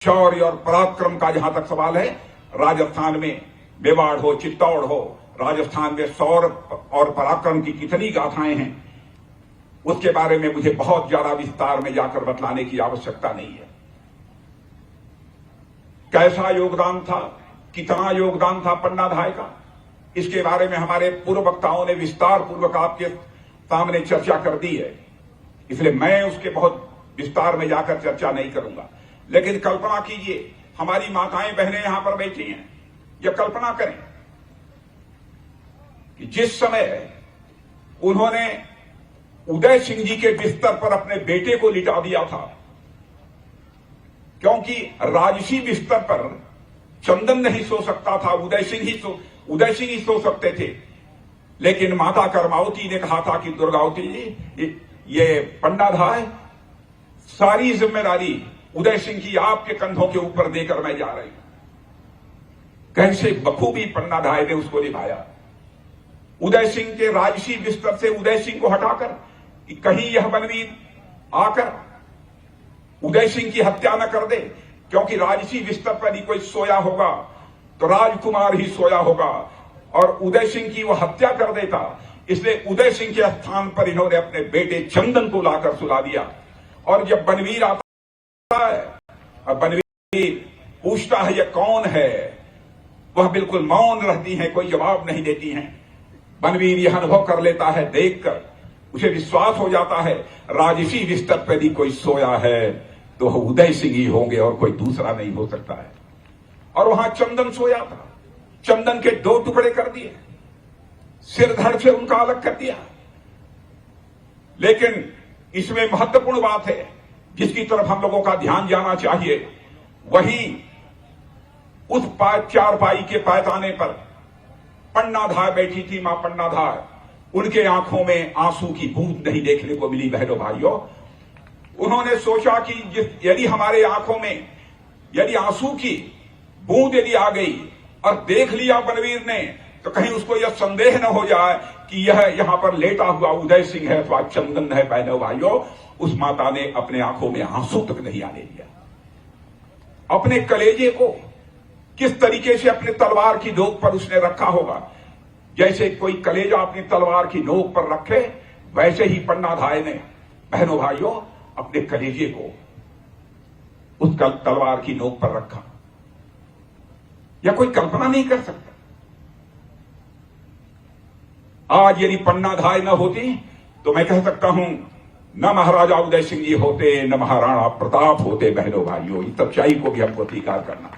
शौर्य और पराक्रम का जहां तक सवाल है, राजस्थान में मेवाड़ हो, चित्तौड़ हो, राजस्थान में शौर्य और पराक्रम की कितनी गाथाएं हैं, उसके बारे में मुझे बहुत ज्यादा विस्तार में जाकर बतलाने की आवश्यकता नहीं है। कैसा योगदान था, कितना योगदान था पन्ना धाय का, इसके बारे में हमारे पूर्व वक्ताओं ने विस्तार पूर्वक आपके सामने चर्चा कर दी है, इसलिए मैं उसके बहुत विस्तार में जाकर चर्चा नहीं करूंगा। लेकिन कल्पना कीजिए, हमारी माताएं बहनें यहां पर बैठी हैं, या कल्पना करें कि जिस समय उन्होंने उदय सिंह जी के बिस्तर पर अपने बेटे को लिटा दिया था, क्योंकि राजसी बिस्तर पर चंदन नहीं सो सकता था, उदय सिंह ही सो सकते थे। लेकिन माता कर्मावती ने कहा था कि दुर्गावती जी, ये पन्ना धाय, सारी जिम्मेदारी उदय सिंह की आपके कंधों के ऊपर देकर मैं जा रही हूं। कैसे बखूबी पन्ना धाय ने उसको निभाया। उदय सिंह के राजसी बिस्तर से उदय सिंह को हटाकर कि कहीं यह बनवीर आकर उदय सिंह की हत्या न कर दे, क्योंकि राजसी बिस्तर पर ही कोई सोया होगा तो राजकुमार ही सोया होगा और उदय सिंह की वह हत्या कर देता। इसलिए उदय सिंह के स्थान पर इन्होंने अपने बेटे चंदन को लाकर सुला दिया। और जब बनवीर आता है और बनवीर पूछता है यह कौन है, वह बिल्कुल मौन रहती हैं, कोई जवाब नहीं देती हैं। बनवीर यह अनुभव कर लेता है, देखकर उसे विश्वास हो जाता है राजसी बिस्तर पर भी कोई सोया है तो वह उदय सिंह ही होंगे और कोई दूसरा नहीं हो सकता है। और वहां चंदन सोया था, चंदन के 2 टुकड़े कर दिए, सिर धड़ से उनका अलग कर दिया। लेकिन इसमें महत्वपूर्ण बात है जिसकी तरफ हम लोगों का ध्यान जाना चाहिए, वही उस चारपाई के पायताने पर पन्ना धाय बैठी थी। मां पन्ना धाय, उनके आंखों में आंसू की बूंद नहीं देखने को मिली। बहनों भाइयों, उन्होंने सोचा कि यदि हमारे आंखों में यदि आंसू की बूंद यदि आ गई और देख लिया बनवीर ने, तो कहीं उसको यह संदेह न हो जाए कि यह यहां पर लेटा हुआ उदय सिंह है अथवा चंदन है। बहनों भाइयों, उस माता ने अपने आंखों में आंसू तक नहीं आने दिया। अपने कलेजे को किस तरीके से अपने तलवार की नोक पर उसने रखा होगा, जैसे कोई कलेजा अपनी तलवार की नोक पर रखे, वैसे ही पन्ना धाय ने, बहनों भाइयों, अपने कलेजे को उस तलवार की नोक पर रखा। यह कोई कल्पना नहीं कर सकता। आज यदि पन्ना धाय न होती तो मैं कह सकता हूं न महाराजा उदय सिंह जी होते, न महाराणा प्रताप होते। बहनों भाइयों, इस सच्चाई को भी हमको स्वीकार करना।